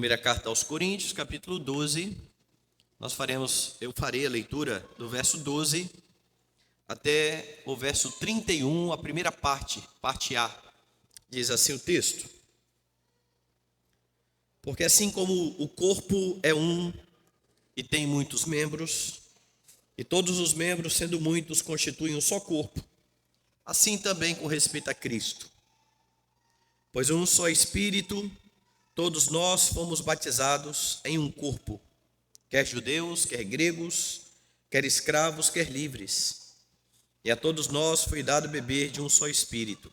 Primeira carta aos Coríntios, capítulo 12. Eu farei a leitura do verso 12 até o verso 31, a primeira parte A. Diz assim o texto: Porque assim como o corpo é um e tem muitos membros, e todos os membros, sendo muitos, constituem um só corpo, assim também com respeito a Cristo. Pois um só Espírito, todos nós fomos batizados em um corpo, quer judeus, quer gregos, quer escravos, quer livres. E a todos nós foi dado beber de um só Espírito.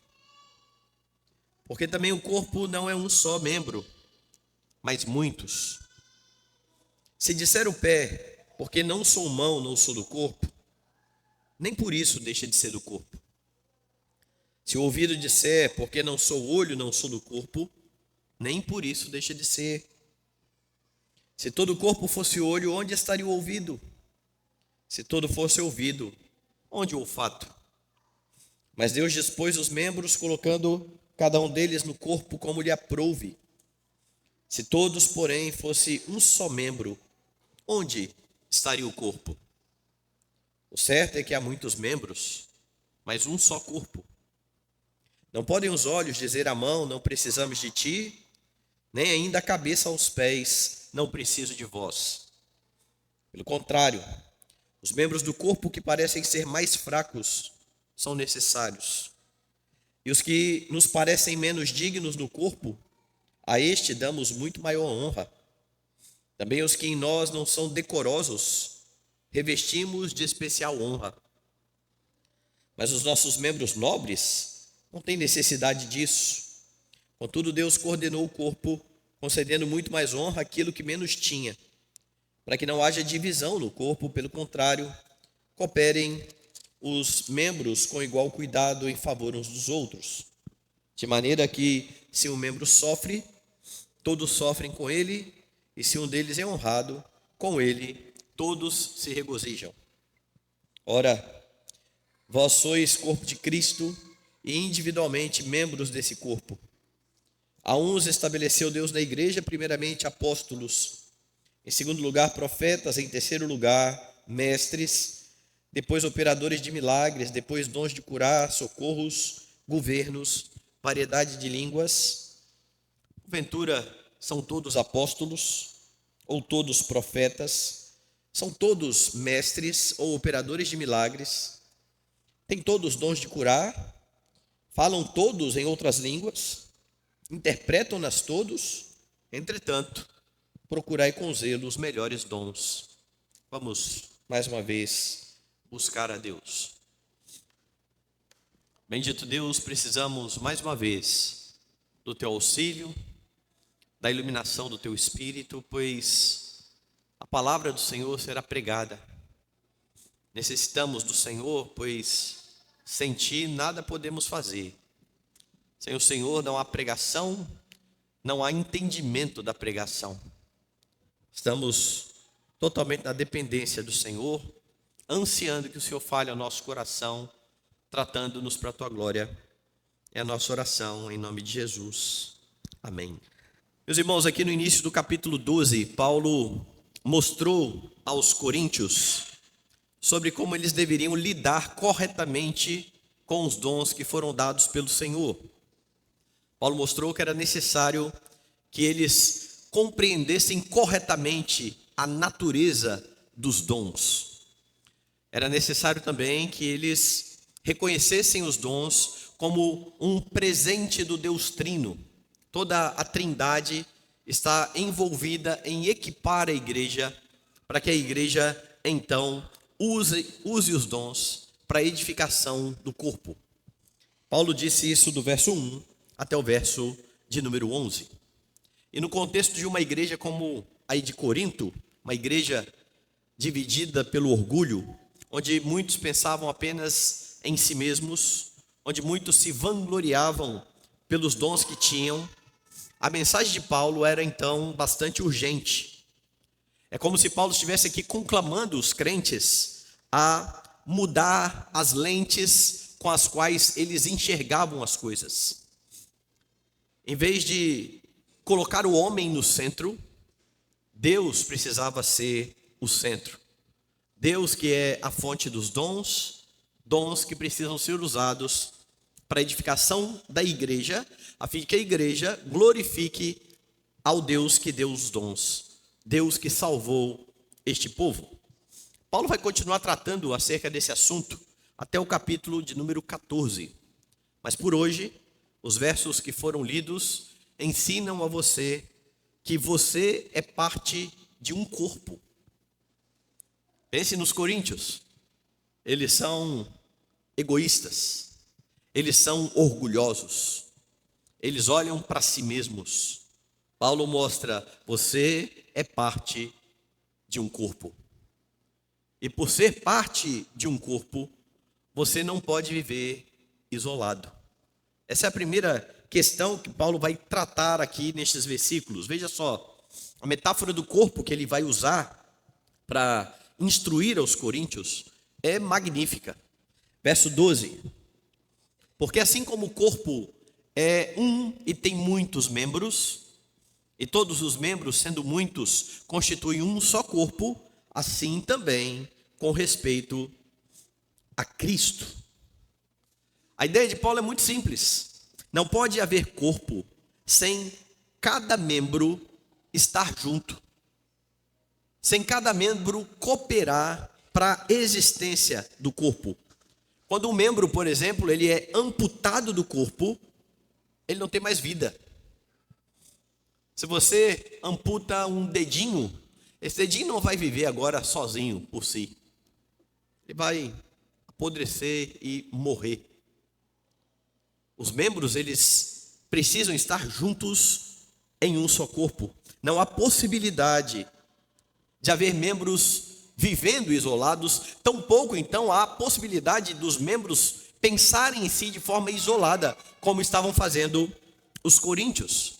Porque também o corpo não é um só membro, mas muitos. Se disser o pé, porque não sou mão, não sou do corpo, nem por isso deixa de ser do corpo. Se o ouvido disser, porque não sou olho, não sou do corpo, nem por isso deixa de ser. Se todo o corpo fosse olho, onde estaria o ouvido? Se todo fosse ouvido, onde o olfato? Mas Deus dispôs os membros, colocando cada um deles no corpo como lhe aprouve. Se todos, porém, fosse um só membro, onde estaria o corpo? O certo é que há muitos membros, mas um só corpo. Não podem os olhos dizer à mão, não precisamos de ti, nem ainda a cabeça aos pés, não preciso de vós. Pelo contrário, os membros do corpo que parecem ser mais fracos são necessários. E os que nos parecem menos dignos no corpo, a este damos muito maior honra. Também os que em nós não são decorosos, revestimos de especial honra. Mas os nossos membros nobres não têm necessidade disso. Contudo, Deus coordenou o corpo, concedendo muito mais honra àquilo que menos tinha, para que não haja divisão no corpo, pelo contrário, cooperem os membros com igual cuidado em favor uns dos outros. De maneira que, se um membro sofre, todos sofrem com ele, e se um deles é honrado, com ele todos se regozijam. Ora, vós sois corpo de Cristo e individualmente membros desse corpo. A uns estabeleceu Deus na igreja, primeiramente apóstolos, em segundo lugar profetas, em terceiro lugar mestres, depois operadores de milagres, depois dons de curar, socorros, governos, variedade de línguas. Porventura são todos apóstolos ou todos profetas? São todos mestres ou operadores de milagres? Têm todos dons de curar? Falam todos em outras línguas? Interpretam-nas todos? Entretanto, procurai com zelo os melhores dons. Vamos, mais uma vez, buscar a Deus. Bendito Deus, precisamos, mais uma vez, do Teu auxílio, da iluminação do Teu Espírito, pois a palavra do Senhor será pregada. Necessitamos do Senhor, pois sem Ti nada podemos fazer. Sem o Senhor não há pregação, não há entendimento da pregação. Estamos totalmente na dependência do Senhor, ansiando que o Senhor fale ao nosso coração, tratando-nos para a Tua glória. É a nossa oração em nome de Jesus. Amém. Meus irmãos, aqui no início do capítulo 12, Paulo mostrou aos coríntios sobre como eles deveriam lidar corretamente com os dons que foram dados pelo Senhor. Paulo mostrou que era necessário que eles compreendessem corretamente a natureza dos dons. Era necessário também que eles reconhecessem os dons como um presente do Deus Trino. Toda a Trindade está envolvida em equipar a igreja, para que a igreja, então, use os dons para a edificação do corpo. Paulo disse isso do verso 1 até o verso de número 11. E no contexto de uma igreja como a de Corinto, uma igreja dividida pelo orgulho, onde muitos pensavam apenas em si mesmos, onde muitos se vangloriavam pelos dons que tinham, a mensagem de Paulo era então bastante urgente. É como se Paulo estivesse aqui conclamando os crentes a mudar as lentes com as quais eles enxergavam as coisas. Em vez de colocar o homem no centro, Deus precisava ser o centro. Deus que é a fonte dos dons, dons que precisam ser usados para a edificação da igreja, a fim de que a igreja glorifique ao Deus que deu os dons, Deus que salvou este povo. Paulo vai continuar tratando acerca desse assunto até o capítulo de número 14. Mas por hoje, os versos que foram lidos ensinam a você que você é parte de um corpo. Pense nos coríntios. Eles são egoístas. Eles são orgulhosos. Eles olham para si mesmos. Paulo mostra, você é parte de um corpo. E por ser parte de um corpo, você não pode viver isolado. Essa é a primeira questão que Paulo vai tratar aqui nestes versículos. Veja só, a metáfora do corpo que ele vai usar para instruir aos coríntios é magnífica. Verso 12. Porque assim como o corpo é um e tem muitos membros, e todos os membros, sendo muitos, constituem um só corpo, assim também com respeito a Cristo. A ideia de Paulo é muito simples. Não pode haver corpo sem cada membro estar junto, sem cada membro cooperar para a existência do corpo. Quando um membro, por exemplo, ele é amputado do corpo, ele não tem mais vida. Se você amputa um dedinho, esse dedinho não vai viver agora sozinho por si. Ele vai apodrecer e morrer. Os membros, eles precisam estar juntos em um só corpo. Não há possibilidade de haver membros vivendo isolados, tampouco então há possibilidade dos membros pensarem em si de forma isolada, como estavam fazendo os coríntios.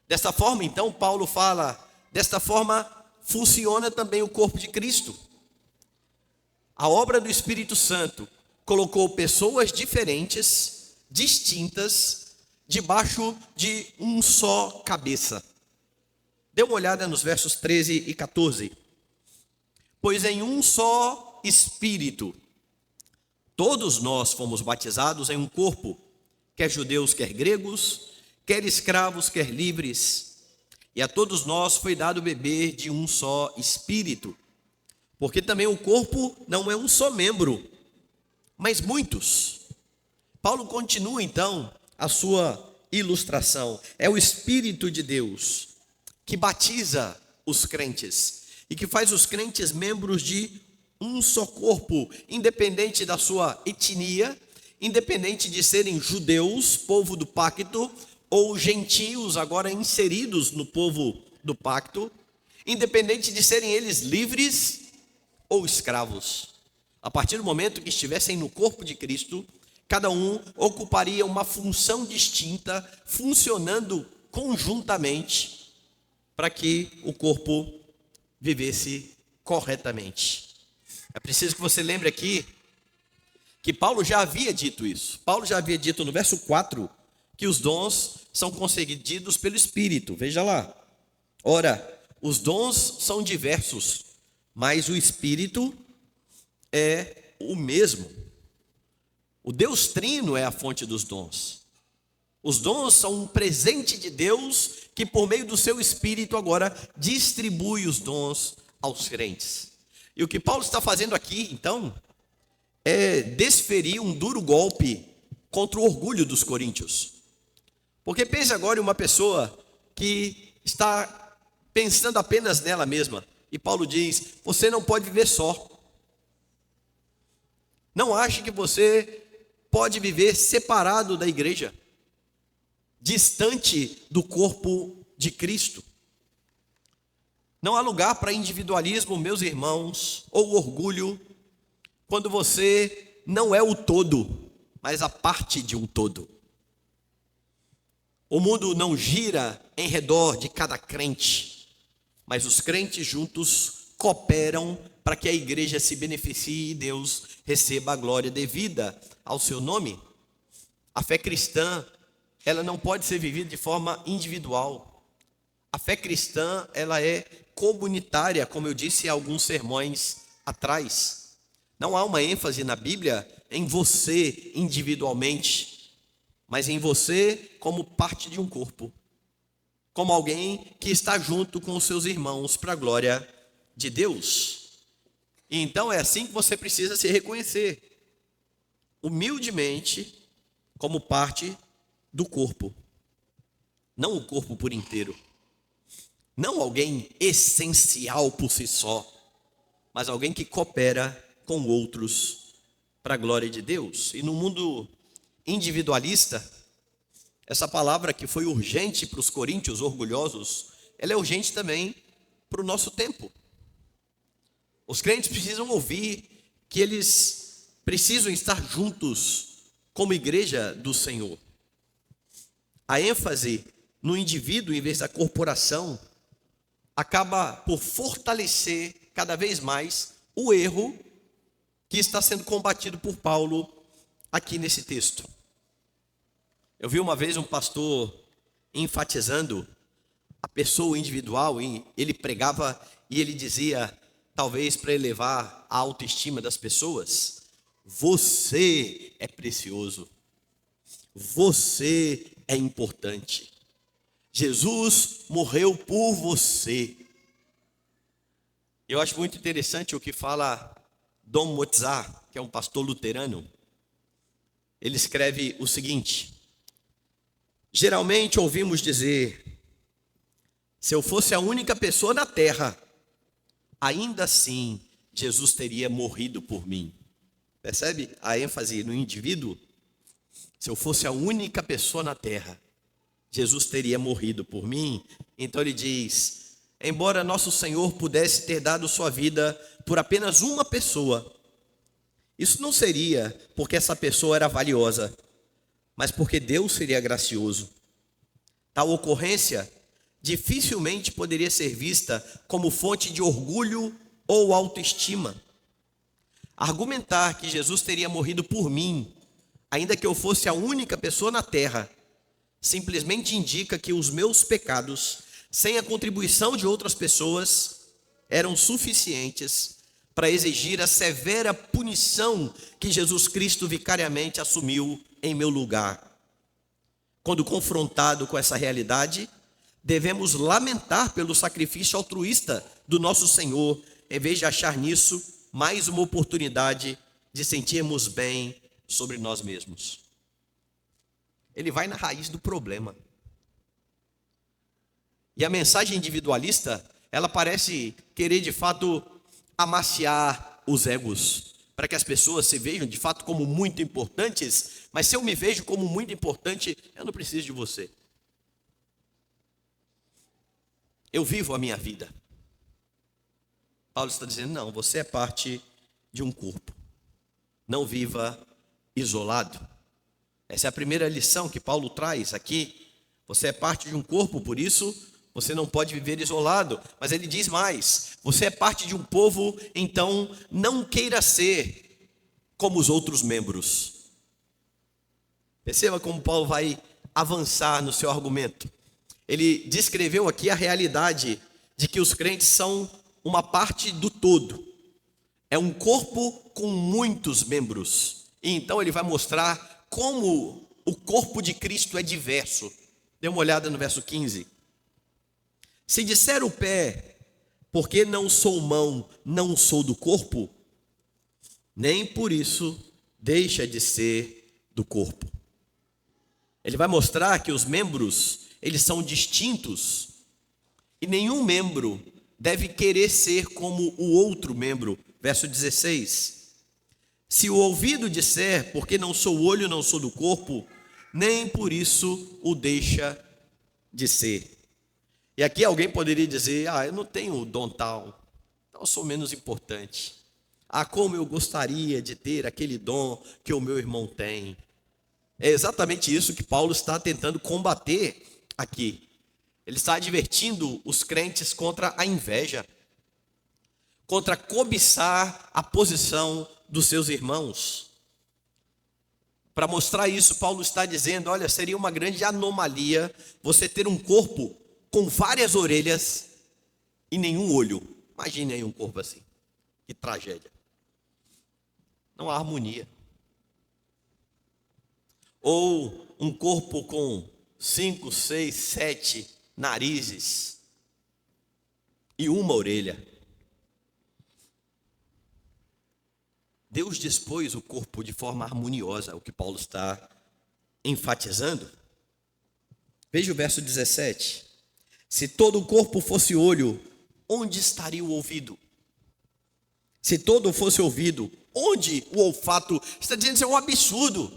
Desta forma, então, Paulo fala, desta forma funciona também o corpo de Cristo. A obra do Espírito Santo colocou pessoas diferentes, distintas, debaixo de um só cabeça. Dê uma olhada nos versos 13 e 14. Pois em um só Espírito, todos nós fomos batizados em um corpo, quer judeus, quer gregos, quer escravos, quer livres, e a todos nós foi dado beber de um só Espírito, porque também o corpo não é um só membro, mas muitos. Paulo continua então a sua ilustração. É o Espírito de Deus que batiza os crentes e que faz os crentes membros de um só corpo, independente da sua etnia, independente de serem judeus, povo do pacto, ou gentios agora inseridos no povo do pacto, independente de serem eles livres ou escravos. A partir do momento que estivessem no corpo de Cristo, cada um ocuparia uma função distinta, funcionando conjuntamente para que o corpo vivesse corretamente. É preciso que você lembre aqui que Paulo já havia dito isso. Paulo já havia dito no verso 4 que os dons são concedidos pelo Espírito. Veja lá. Ora, os dons são diversos, mas o Espírito é o mesmo. O Deus Trino é a fonte dos dons. Os dons são um presente de Deus que, por meio do seu Espírito, agora distribui os dons aos crentes. E o que Paulo está fazendo aqui, então, é desferir um duro golpe contra o orgulho dos coríntios. Porque pense agora em uma pessoa que está pensando apenas nela mesma. E Paulo diz, você não pode viver só. Não ache que você pode viver separado da igreja, distante do corpo de Cristo. Não há lugar para individualismo, meus irmãos, ou orgulho, quando você não é o todo, mas a parte de um todo. O mundo não gira em redor de cada crente, mas os crentes juntos cooperam para que a igreja se beneficie e Deus receba a glória devida ao seu nome. A fé cristã, ela não pode ser vivida de forma individual. A fé cristã, ela é comunitária, como eu disse em alguns sermões atrás. Não há uma ênfase na Bíblia em você individualmente, mas em você como parte de um corpo, como alguém que está junto com os seus irmãos para a glória de Deus. E então é assim que você precisa se reconhecer, humildemente, como parte do corpo, não o corpo por inteiro, não alguém essencial por si só, mas alguém que coopera com outros para a glória de Deus. E no mundo individualista, essa palavra que foi urgente para os coríntios orgulhosos, ela é urgente também para o nosso tempo. Os crentes precisam ouvir que eles precisam estar juntos como igreja do Senhor. A ênfase no indivíduo em vez da corporação acaba por fortalecer cada vez mais o erro que está sendo combatido por Paulo aqui nesse texto. Eu vi uma vez um pastor enfatizando a pessoa individual, e ele pregava e ele dizia, talvez para elevar a autoestima das pessoas: você é precioso, você é importante, Jesus morreu por você. Eu acho muito interessante o que fala Dom Mozart, que é um pastor luterano. Ele escreve o seguinte: geralmente ouvimos dizer, se eu fosse a única pessoa na terra, ainda assim Jesus teria morrido por mim. Percebe a ênfase no indivíduo? Se eu fosse a única pessoa na terra, Jesus teria morrido por mim. Então ele diz, embora nosso Senhor pudesse ter dado sua vida por apenas uma pessoa, isso não seria porque essa pessoa era valiosa, mas porque Deus seria gracioso. Tal ocorrência dificilmente poderia ser vista como fonte de orgulho ou autoestima. Argumentar que Jesus teria morrido por mim, ainda que eu fosse a única pessoa na terra, simplesmente indica que os meus pecados, sem a contribuição de outras pessoas, eram suficientes para exigir a severa punição que Jesus Cristo vicariamente assumiu em meu lugar. Quando confrontado com essa realidade, devemos lamentar pelo sacrifício altruísta do nosso Senhor, em vez de achar nisso mais uma oportunidade de sentirmos bem sobre nós mesmos. Ele vai na raiz do problema. E a mensagem individualista, ela parece querer de fato amaciar os egos, para que as pessoas se vejam de fato como muito importantes, mas se eu me vejo como muito importante, eu não preciso de você. Eu vivo a minha vida. Paulo está dizendo, não, você é parte de um corpo. Não viva isolado. Essa é a primeira lição que Paulo traz aqui. Você é parte de um corpo, por isso você não pode viver isolado. Mas ele diz mais, você é parte de um povo, então não queira ser como os outros membros. Perceba como Paulo vai avançar no seu argumento. Ele descreveu aqui a realidade de que os crentes são uma parte do todo. É um corpo com muitos membros. E então ele vai mostrar como o corpo de Cristo é diverso. Dê uma olhada no verso 15. Se disser o pé, porque não sou mão, não sou do corpo, nem por isso deixa de ser do corpo. Ele vai mostrar que os membros, eles são distintos, e nenhum membro deve querer ser como o outro membro. Verso 16. Se o ouvido disser, porque não sou olho, não sou do corpo, nem por isso o deixa de ser. E aqui alguém poderia dizer, eu não tenho dom tal, então eu sou menos importante. Como eu gostaria de ter aquele dom que o meu irmão tem. É exatamente isso que Paulo está tentando combater aqui. Ele está advertindo os crentes contra a inveja, contra cobiçar a posição dos seus irmãos. Para mostrar isso, Paulo está dizendo, olha, seria uma grande anomalia você ter um corpo com várias orelhas e nenhum olho. Imagine aí um corpo assim. Que tragédia. Não há harmonia. Ou um corpo com 5, 6, 7 narizes e uma orelha. Deus dispôs o corpo de forma harmoniosa, é o que Paulo está enfatizando. Veja o verso 17. Se todo o corpo fosse olho, onde estaria o ouvido? Se todo fosse ouvido, onde o olfato? Está dizendo que isso é um absurdo.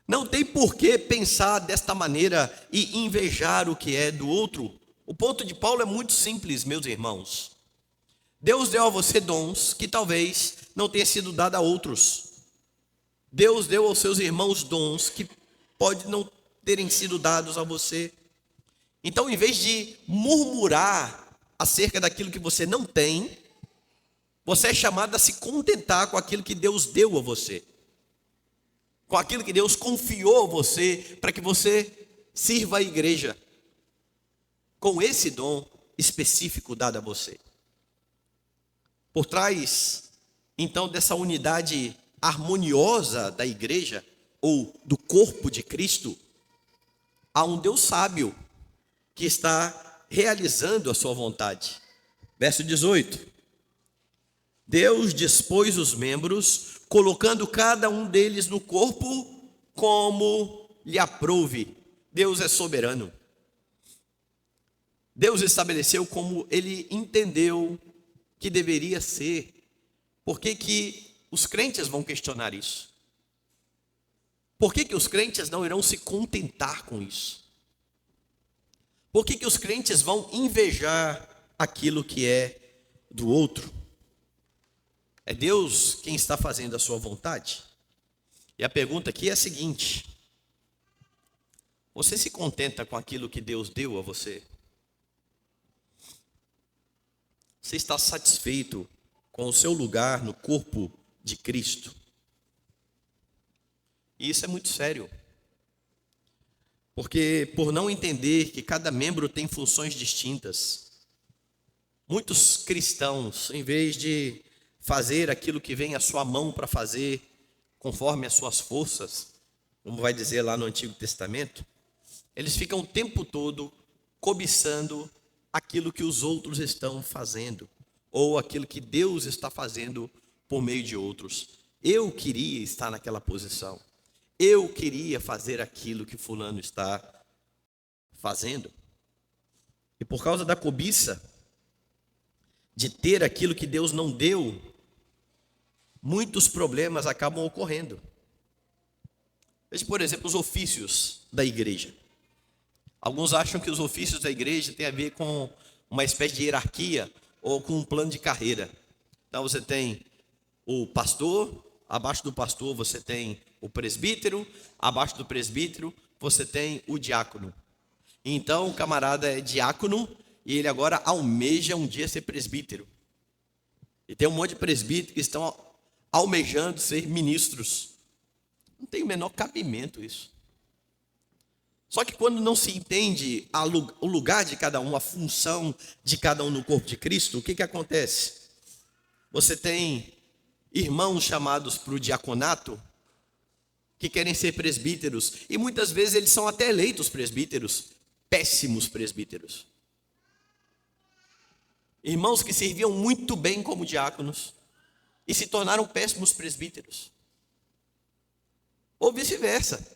Não tem por que pensar desta maneira e invejar o que é do outro. O ponto de Paulo é muito simples, meus irmãos. Deus deu a você dons que talvez não tenha sido dado a outros. Deus deu aos seus irmãos dons que pode não terem sido dados a você. Então, em vez de murmurar acerca daquilo que você não tem, você é chamado a se contentar com aquilo que Deus deu a você, com aquilo que Deus confiou a você, para que você sirva a igreja, com esse dom específico dado a você. Por trás, então, dessa unidade harmoniosa da igreja, ou do corpo de Cristo, há um Deus sábio, que está realizando a sua vontade. Verso 18. Deus dispôs os membros, colocando cada um deles no corpo como lhe aprouve. Deus é soberano. Deus estabeleceu como ele entendeu que deveria ser. Por que que os crentes vão questionar isso? Por que que os crentes não irão se contentar com isso? Por que que os crentes vão invejar aquilo que é do outro? É Deus quem está fazendo a sua vontade? E a pergunta aqui é a seguinte: você se contenta com aquilo que Deus deu a você? Você está satisfeito com o seu lugar no corpo de Cristo? E isso é muito sério. Porque por não entender que cada membro tem funções distintas, muitos cristãos, em vez de fazer aquilo que vem à sua mão para fazer, conforme as suas forças, como vai dizer lá no Antigo Testamento, eles ficam o tempo todo cobiçando aquilo que os outros estão fazendo, ou aquilo que Deus está fazendo por meio de outros. Eu queria estar naquela posição. Eu queria fazer aquilo que fulano está fazendo. E por causa da cobiça, de ter aquilo que Deus não deu, muitos problemas acabam ocorrendo. Veja, por exemplo, os ofícios da igreja. Alguns acham que os ofícios da igreja têm a ver com uma espécie de hierarquia ou com um plano de carreira. Então você tem o pastor, abaixo do pastor você tem o presbítero, abaixo do presbítero você tem o diácono. Então o camarada é diácono e ele agora almeja um dia ser presbítero. E tem um monte de presbíteros que estão almejando ser ministros. Não tem o menor cabimento isso. Só que quando não se entende o lugar de cada um, a função de cada um no corpo de Cristo, o que acontece? Você tem irmãos chamados para o diaconato, que querem ser presbíteros, e muitas vezes eles são até eleitos presbíteros, péssimos presbíteros. Irmãos que serviam muito bem como diáconos, e se tornaram péssimos presbíteros. Ou vice-versa.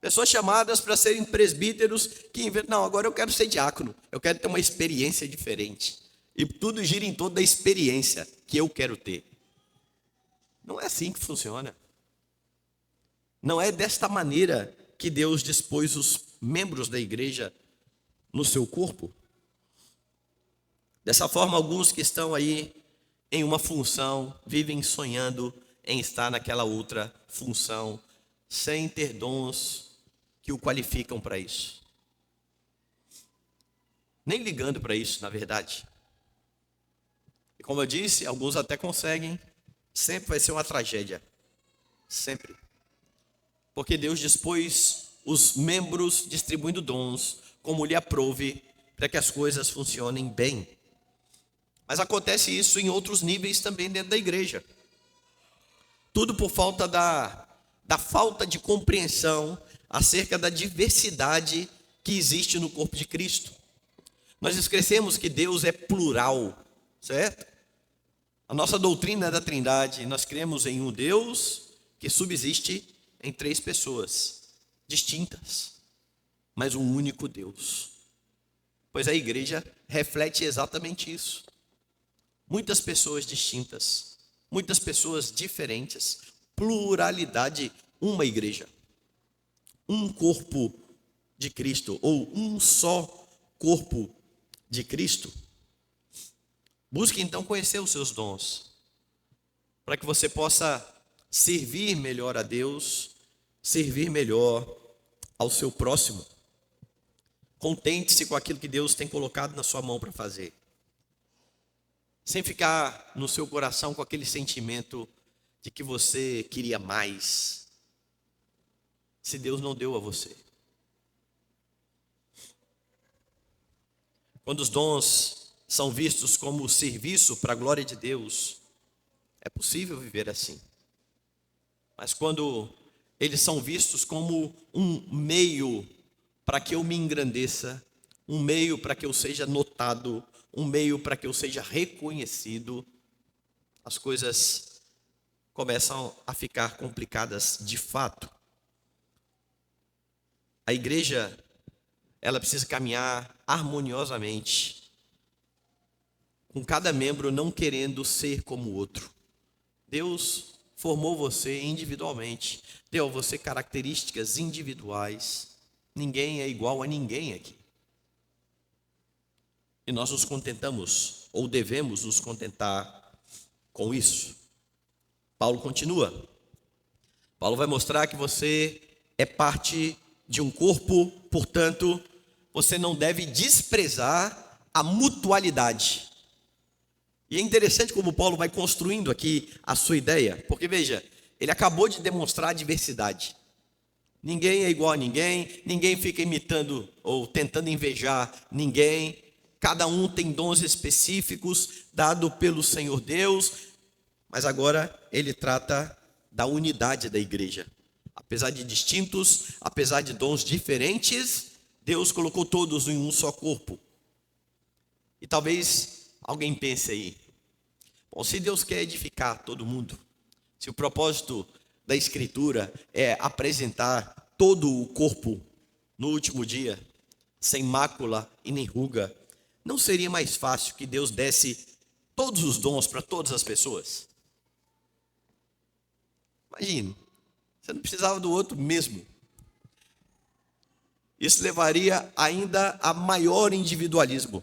Pessoas chamadas para serem presbíteros que inventam, não, agora eu quero ser diácono, eu quero ter uma experiência diferente. E tudo gira em torno da experiência que eu quero ter. Não é assim que funciona. Não é desta maneira que Deus dispôs os membros da igreja no seu corpo. Dessa forma, alguns que estão aí em uma função vivem sonhando em estar naquela outra função, sem ter dons que o qualificam para isso. Nem ligando para isso, na verdade. E como eu disse, alguns até conseguem, sempre vai ser uma tragédia. Sempre. Porque Deus dispôs os membros distribuindo dons, como lhe aprouve, para que as coisas funcionem bem. Mas acontece isso em outros níveis também dentro da igreja. Tudo por falta da falta de compreensão acerca da diversidade que existe no corpo de Cristo. Nós esquecemos que Deus é plural, certo? A nossa doutrina é da Trindade, nós cremos em um Deus que subsiste em 3 pessoas distintas, mas um único Deus. Pois a igreja reflete exatamente isso. Muitas pessoas distintas, muitas pessoas diferentes, pluralidade, uma igreja, um corpo de Cristo, ou um só corpo de Cristo. Busque então conhecer os seus dons, para que você possa servir melhor a Deus, servir melhor ao seu próximo. Contente-se com aquilo que Deus tem colocado na sua mão para fazer, sem ficar no seu coração com aquele sentimento de que você queria mais, se Deus não deu a você. Quando os dons são vistos como serviço para a glória de Deus, é possível viver assim. Mas quando eles são vistos como um meio para que eu me engrandeça, um meio para que eu seja notado, um meio para que eu seja reconhecido, as coisas começam a ficar complicadas de fato. A igreja, ela precisa caminhar harmoniosamente, com cada membro não querendo ser como o outro. Deus formou você individualmente, deu a você características individuais. Ninguém é igual a ninguém aqui. E nós nos contentamos, ou devemos nos contentar com isso. Paulo continua. Paulo vai mostrar que você é parte de um corpo, portanto, você não deve desprezar a mutualidade. E é interessante como Paulo vai construindo aqui a sua ideia, porque veja, ele acabou de demonstrar a diversidade. Ninguém é igual a ninguém, ninguém fica imitando ou tentando invejar ninguém. Cada um tem dons específicos dado pelo Senhor Deus, mas agora ele trata da unidade da igreja. Apesar de distintos, apesar de dons diferentes, Deus colocou todos em um só corpo. E talvez alguém pense aí, bom, se Deus quer edificar todo mundo, se o propósito da Escritura é apresentar todo o corpo no último dia, sem mácula e nem ruga, não seria mais fácil que Deus desse todos os dons para todas as pessoas? Imagine, você não precisava do outro mesmo. Isso levaria ainda a maior individualismo.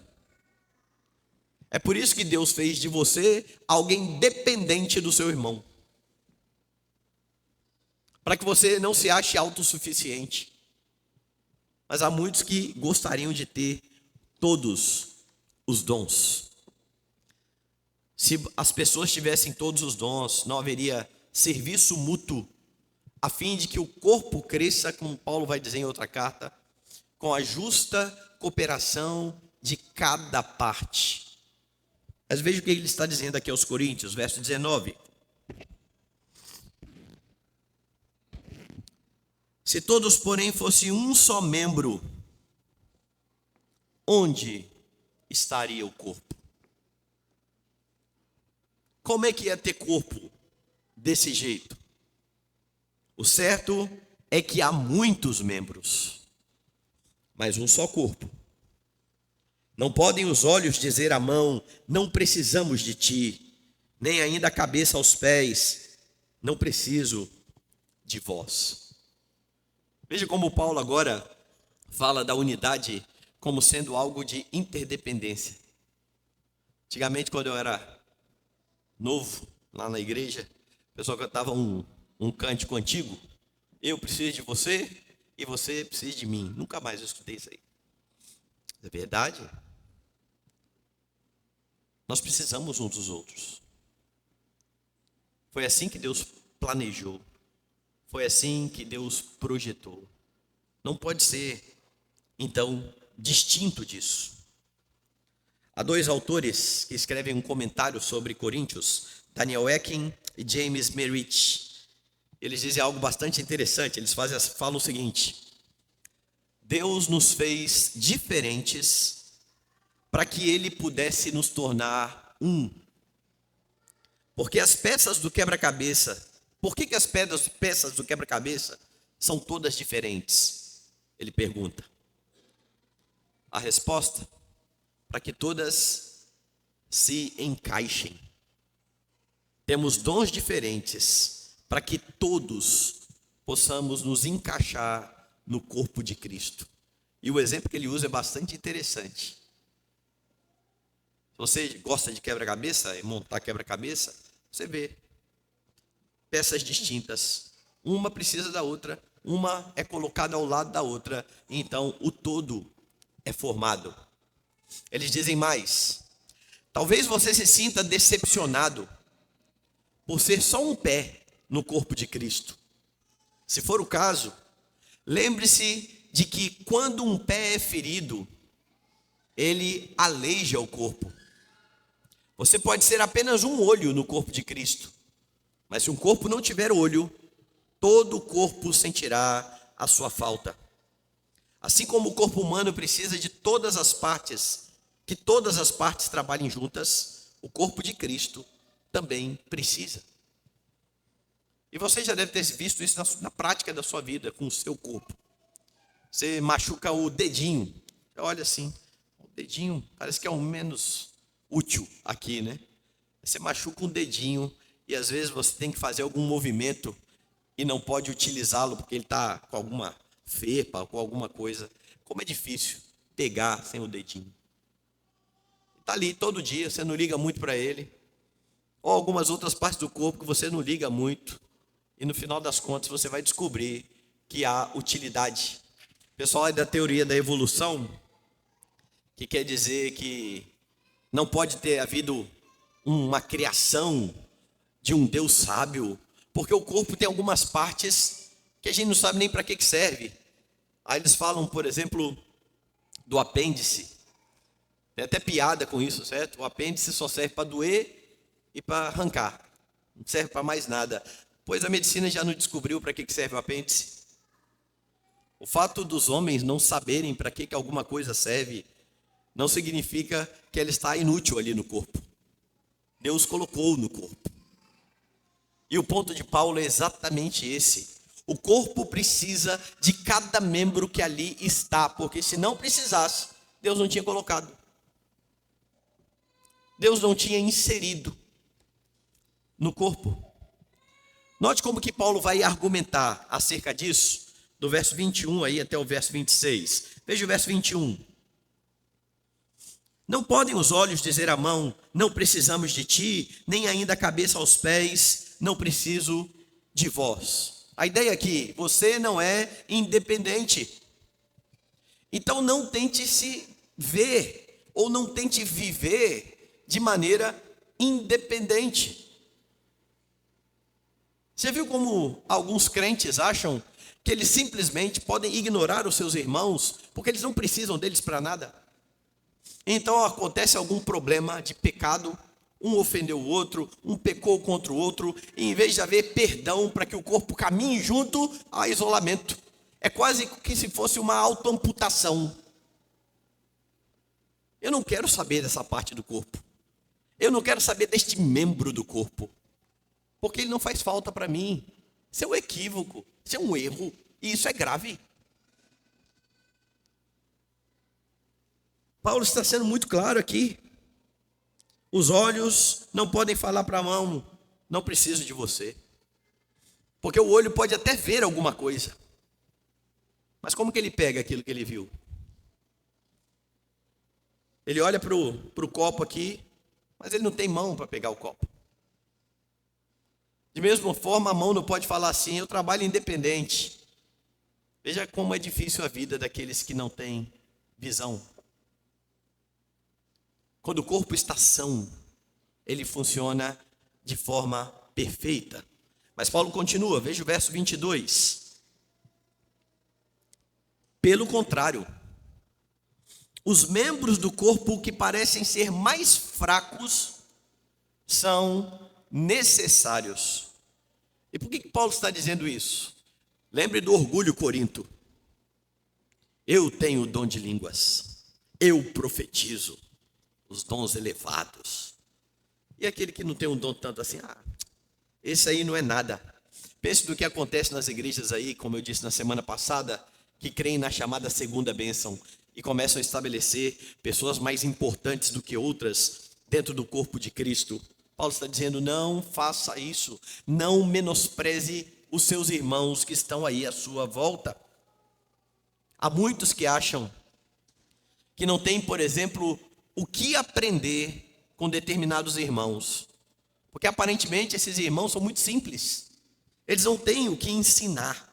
É por isso que Deus fez de você alguém dependente do seu irmão, para que você não se ache autossuficiente. Mas há muitos que gostariam de ter todos os dons. Se as pessoas tivessem todos os dons, não haveria serviço mútuo, a fim de que o corpo cresça, como Paulo vai dizer em outra carta, com a justa cooperação de cada parte. Mas veja o que ele está dizendo aqui aos Coríntios, verso 19. Se todos, porém, fossem um só membro, onde estaria o corpo? Como é que ia ter corpo desse jeito? O certo é que há muitos membros, mas um só corpo. Não podem os olhos dizer à mão, não precisamos de ti, nem ainda a cabeça aos pés, não preciso de vós. Veja como Paulo agora fala da unidade como sendo algo de interdependência. Antigamente, quando eu era novo, lá na igreja, o pessoal cantava um cântico antigo. Eu preciso de você e você precisa de mim. Nunca mais eu escutei isso aí. É verdade. Nós precisamos uns dos outros. Foi assim que Deus planejou. Foi assim que Deus projetou. Não pode ser, então, distinto disso. Há dois autores que escrevem um comentário sobre Coríntios, Daniel Ekin e James Merritt. Eles dizem algo bastante interessante. Eles falam o seguinte: Deus nos fez diferentes para que Ele pudesse nos tornar um. Porque as peças do quebra-cabeça, por que as peças do quebra-cabeça são todas diferentes? Ele pergunta. A resposta: para que todas se encaixem. Temos dons diferentes para que todos possamos nos encaixar no corpo de Cristo. E o exemplo que ele usa é bastante interessante. Se você gosta de quebra-cabeça e montar quebra-cabeça, você vê peças distintas. Uma precisa da outra, uma é colocada ao lado da outra, e então o todo é formado. Eles dizem mais: talvez você se sinta decepcionado por ser só um pé no corpo de Cristo. Se for o caso, lembre-se de que quando um pé é ferido, ele aleija o corpo. Você pode ser apenas um olho no corpo de Cristo, mas se um corpo não tiver olho, todo o corpo sentirá a sua falta. Assim como o corpo humano precisa de todas as partes, que todas as partes trabalhem juntas, o corpo de Cristo também precisa. E você já deve ter visto isso na prática da sua vida, com o seu corpo. Você machuca o dedinho, você olha assim, o dedinho parece que é o menos útil aqui, né? Você machuca um dedinho e às vezes você tem que fazer algum movimento e não pode utilizá-lo porque ele está com alguma ferpa, com alguma coisa. Como é difícil pegar sem o dedinho. Está ali todo dia, você não liga muito para ele. Ou algumas outras partes do corpo que você não liga muito. E no final das contas você vai descobrir que há utilidade. O pessoal é da teoria da evolução, que quer dizer que não pode ter havido uma criação de um Deus sábio, porque o corpo tem algumas partes que a gente não sabe nem para que serve. Aí eles falam, por exemplo, do apêndice. Tem até piada com isso, certo? O apêndice só serve para doer e para arrancar. Não serve para mais nada. Pois a medicina já não descobriu para que serve o apêndice. O fato dos homens não saberem para que alguma coisa serve não significa que ela está inútil ali no corpo. Deus colocou no corpo. E o ponto de Paulo é exatamente esse. O corpo precisa de cada membro que ali está, porque se não precisasse, Deus não tinha colocado. Deus não tinha inserido no corpo. Note como que Paulo vai argumentar acerca disso, do verso 21 aí até o verso 26. Veja o verso 21. Não podem os olhos dizer à mão, não precisamos de ti, nem ainda a cabeça aos pés, não preciso de vós. A ideia aqui, você não é independente. Então não tente se ver, ou não tente viver de maneira independente. Você viu como alguns crentes acham que eles simplesmente podem ignorar os seus irmãos, porque eles não precisam deles para nada? Então acontece algum problema de pecado, um ofendeu o outro, um pecou contra o outro, e em vez de haver perdão para que o corpo caminhe junto, há isolamento. É quase que se fosse uma autoamputação. Eu não quero saber dessa parte do corpo. Eu não quero saber deste membro do corpo. Porque ele não faz falta para mim. Isso é um equívoco, isso é um erro, e isso é grave. Paulo está sendo muito claro aqui. Os olhos não podem falar para a mão, não preciso de você. Porque o olho pode até ver alguma coisa. Mas como que ele pega aquilo que ele viu? Ele olha para o copo aqui, mas ele não tem mão para pegar o copo. De mesma forma, a mão não pode falar assim, eu trabalho independente. Veja como é difícil a vida daqueles que não têm visão. Quando o corpo está são, ele funciona de forma perfeita. Mas Paulo continua, veja o verso 22. Pelo contrário, os membros do corpo que parecem ser mais fracos são necessários. E por que Paulo está dizendo isso? Lembre do orgulho corinto. Eu tenho o dom de línguas, eu profetizo, os dons elevados. E aquele que não tem um dom tanto assim, esse aí não é nada. Pense do que acontece nas igrejas aí, como eu disse na semana passada, que creem na chamada segunda bênção e começam a estabelecer pessoas mais importantes do que outras dentro do corpo de Cristo. Paulo está dizendo, não faça isso, não menospreze os seus irmãos que estão aí à sua volta. Há muitos que acham que não tem, por exemplo, o que aprender com determinados irmãos, porque aparentemente esses irmãos são muito simples, eles não têm o que ensinar.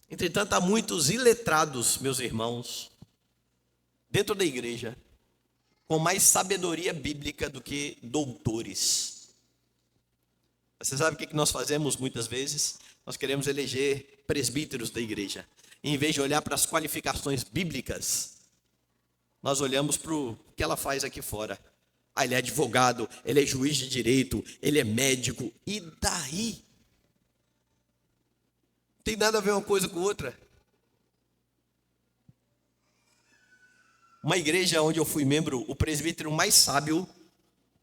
Entretanto, há muitos iletrados, meus irmãos, dentro da igreja, com mais sabedoria bíblica do que doutores. Você sabe o que nós fazemos muitas vezes? Nós queremos eleger presbíteros da igreja. E em vez de olhar para as qualificações bíblicas, nós olhamos para o que ela faz aqui fora. Ele é advogado, ele é juiz de direito, ele é médico. E daí? Não tem nada a ver uma coisa com outra. Uma igreja onde eu fui membro, o presbítero mais sábio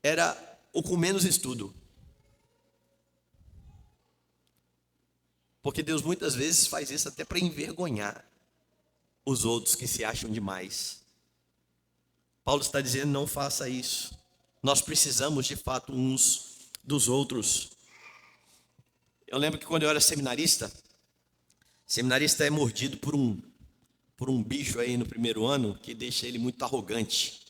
era o com menos estudo. Porque Deus muitas vezes faz isso até para envergonhar os outros que se acham demais. Paulo está dizendo, não faça isso. Nós precisamos de fato uns dos outros. Eu lembro que quando eu era seminarista é mordido por um bicho aí no primeiro ano que deixa ele muito arrogante.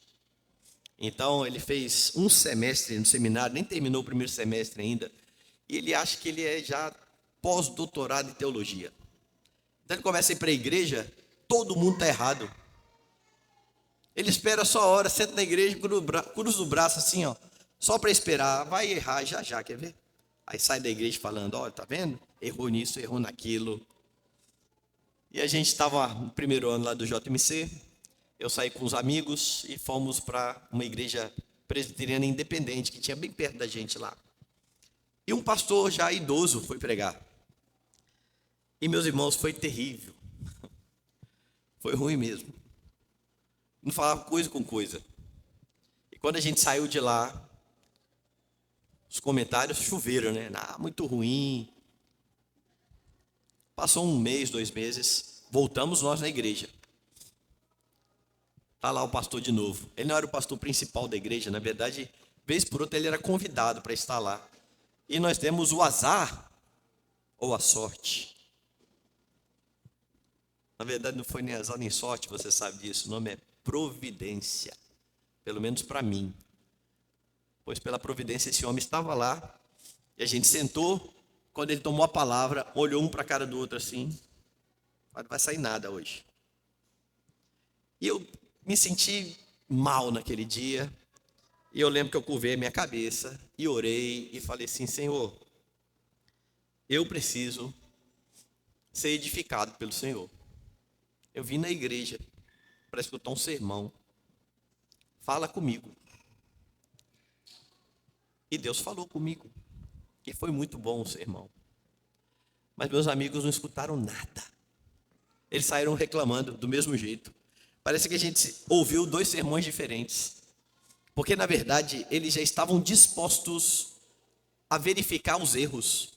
Então ele fez um semestre no seminário, nem terminou o primeiro semestre ainda, e ele acha que ele é já pós-doutorado em teologia. Então ele começa a ir para a igreja, todo mundo está errado. Ele espera só a hora, senta na igreja, cruza o braço assim, só para esperar, vai errar já, quer ver? Aí sai da igreja falando, olha, tá vendo? Errou nisso, errou naquilo. E a gente estava no primeiro ano lá do JMC, eu saí com os amigos e fomos para uma igreja presbiteriana independente, que tinha bem perto da gente lá. E um pastor já idoso foi pregar. E meus irmãos, foi terrível. Foi ruim mesmo. Não falava coisa com coisa. E quando a gente saiu de lá, os comentários choveram, né? Muito ruim. Passou 1 mês, 2 meses, voltamos nós na igreja. Está lá o pastor de novo. Ele não era o pastor principal da igreja, na verdade, vez por outra ele era convidado para estar lá. E nós temos o azar ou a sorte. Na verdade não foi nem azar nem sorte, você sabe disso, o nome é providência. Pelo menos para mim. Pois pela providência esse homem estava lá, e a gente sentou. Quando ele tomou a palavra, olhou um para a cara do outro assim, não vai sair nada hoje. E eu me senti mal naquele dia, e eu lembro que eu curvei a minha cabeça, e orei, e falei assim, Senhor, eu preciso ser edificado pelo Senhor. Eu vim na igreja para escutar um sermão, fala comigo. E Deus falou comigo. E foi muito bom o sermão. Mas meus amigos não escutaram nada. Eles saíram reclamando do mesmo jeito. Parece que a gente ouviu 2 sermões diferentes. Porque, na verdade, eles já estavam dispostos a verificar os erros.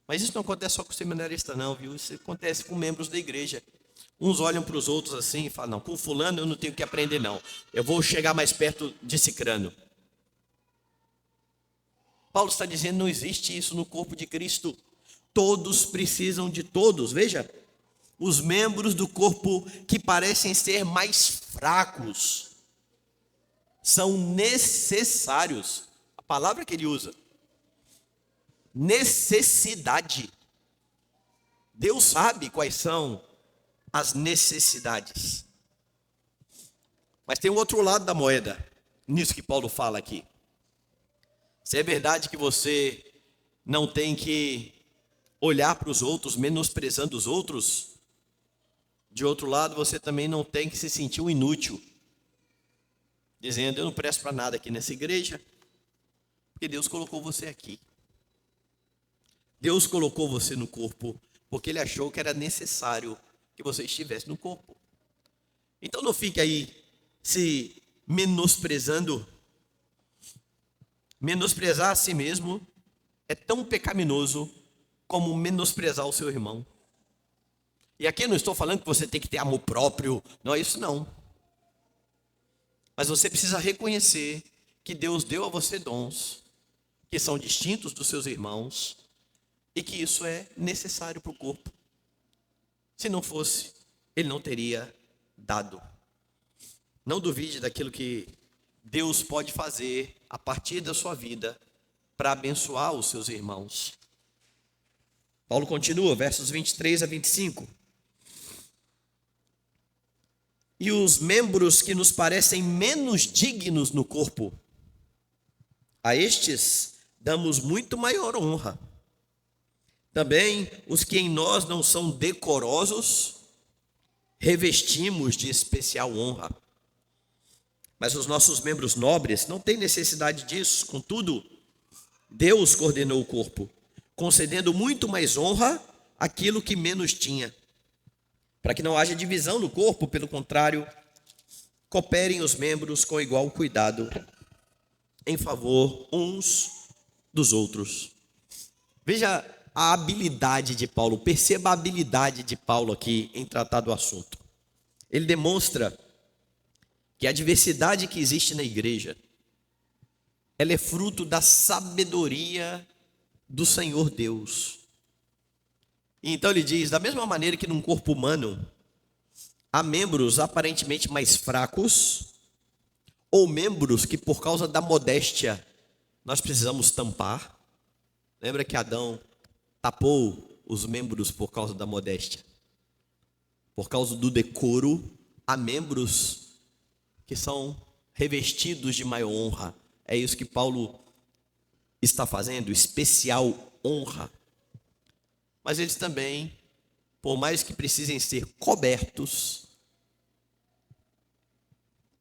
Mas isso não acontece só com o seminarista não, viu? Isso acontece com membros da igreja. Uns olham para os outros assim e falam, não, com fulano eu não tenho que aprender não. Eu vou chegar mais perto de cicrano. Paulo está dizendo, não existe isso no corpo de Cristo. Todos precisam de todos. Veja, os membros do corpo que parecem ser mais fracos são necessários. A palavra que ele usa, necessidade. Deus sabe quais são as necessidades. Mas tem um outro lado da moeda, nisso que Paulo fala aqui. Se é verdade que você não tem que olhar para os outros, menosprezando os outros, De outro lado, você também não tem que se sentir um inútil, dizendo: eu não presto para nada aqui nessa igreja, porque Deus colocou você aqui. Deus colocou você no corpo porque Ele achou que era necessário que você estivesse no corpo. Então não fique aí se menosprezando. Menosprezar a si mesmo é tão pecaminoso como menosprezar o seu irmão. E aqui eu não estou falando que você tem que ter amor próprio, não é isso não. Mas você precisa reconhecer que Deus deu a você dons que são distintos dos seus irmãos e que isso é necessário para o corpo. Se não fosse, Ele não teria dado. Não duvide daquilo que Deus pode fazer a partir da sua vida para abençoar os seus irmãos. Paulo continua, versos 23 a 25. E os membros que nos parecem menos dignos no corpo, a estes damos muito maior honra. Também os que em nós não são decorosos, revestimos de especial honra. Mas os nossos membros nobres não têm necessidade disso. Contudo, Deus coordenou o corpo, concedendo muito mais honra àquilo que menos tinha, para que não haja divisão no corpo. Pelo contrário, cooperem os membros com igual cuidado em favor uns dos outros. Veja a habilidade de Paulo, perceba a habilidade de Paulo aqui em tratar do assunto. Ele demonstra que a diversidade que existe na igreja, ela é fruto da sabedoria do Senhor Deus. E então ele diz, da mesma maneira que num corpo humano, há membros aparentemente mais fracos, ou membros que por causa da modéstia, nós precisamos tampar. Lembra que Adão tapou os membros por causa da modéstia? Por causa do decoro, há membros que são revestidos de maior honra. É isso que Paulo está fazendo, especial honra. Mas eles também, por mais que precisem ser cobertos,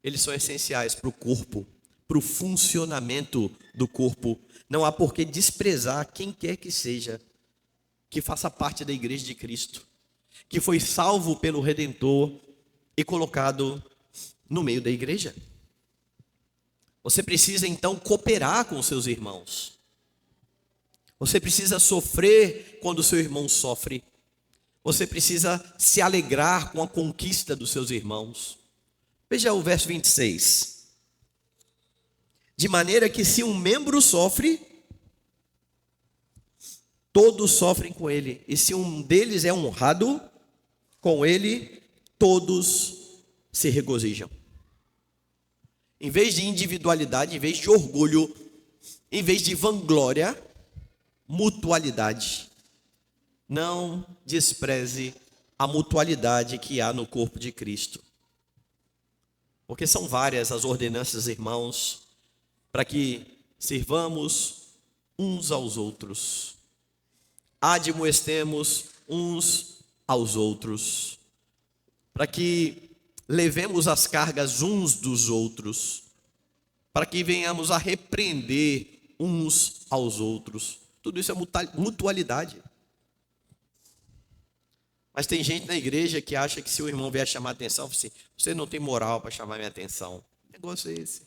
eles são essenciais para o corpo, para o funcionamento do corpo. Não há por que desprezar quem quer que seja, que faça parte da igreja de Cristo, que foi salvo pelo Redentor e colocado no meio da igreja. Você precisa então cooperar com os seus irmãos. Você precisa sofrer quando o seu irmão sofre. Você precisa se alegrar com a conquista dos seus irmãos. Veja o verso 26. De maneira que se um membro sofre, todos sofrem com ele. E se um deles é honrado, com ele todos se regozijam. Em vez de individualidade, em vez de orgulho, em vez de vanglória, mutualidade. Não despreze a mutualidade que há no corpo de Cristo. Porque são várias as ordenanças, irmãos, para que sirvamos uns aos outros. Admoestemos uns aos outros, para que levemos as cargas uns dos outros, para que venhamos a repreender uns aos outros. Tudo isso é mutualidade. Mas tem gente na igreja que acha que se o irmão vier chamar atenção, assim, você não tem moral para chamar minha atenção. Que negócio é esse?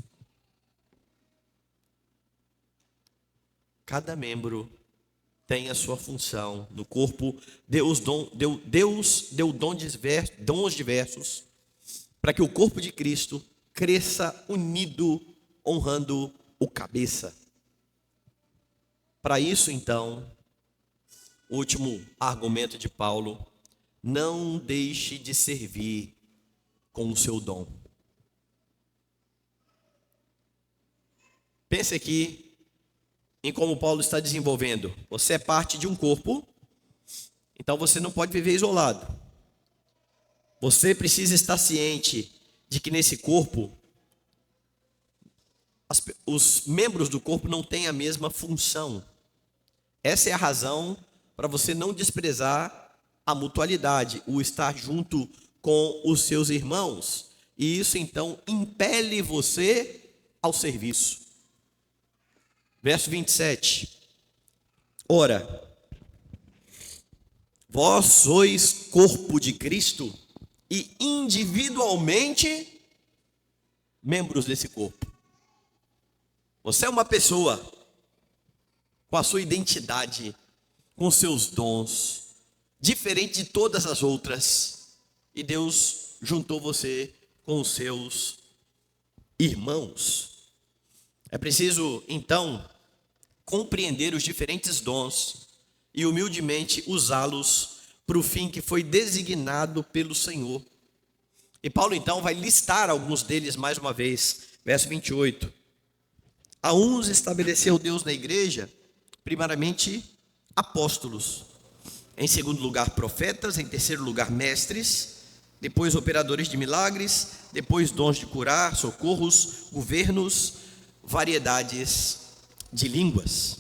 Cada membro tem a sua função no corpo. Deus deu dons diversos para que o corpo de Cristo cresça unido, honrando o cabeça. Para isso, então, o último argumento de Paulo: não deixe de servir com o seu dom. Pense aqui em como Paulo está desenvolvendo. Você é parte de um corpo, então você não pode viver isolado. Você precisa estar ciente de que nesse corpo, os membros do corpo não têm a mesma função. Essa é a razão para você não desprezar a mutualidade, o estar junto com os seus irmãos, e isso então impele você ao serviço. Verso 27. Ora, vós sois corpo de Cristo e individualmente membros desse corpo. Você é uma pessoa com a sua identidade, com os seus dons, diferente de todas as outras, e Deus juntou você com os seus irmãos. É preciso, então, compreender os diferentes dons e humildemente usá-los para o fim que foi designado pelo Senhor. E Paulo, então, vai listar alguns deles mais uma vez. Verso 28. A uns estabeleceu Deus na igreja, primeiramente, apóstolos. Em segundo lugar, profetas. Em terceiro lugar, mestres. Depois, operadores de milagres. Depois, dons de curar, socorros, governos, variedades de línguas.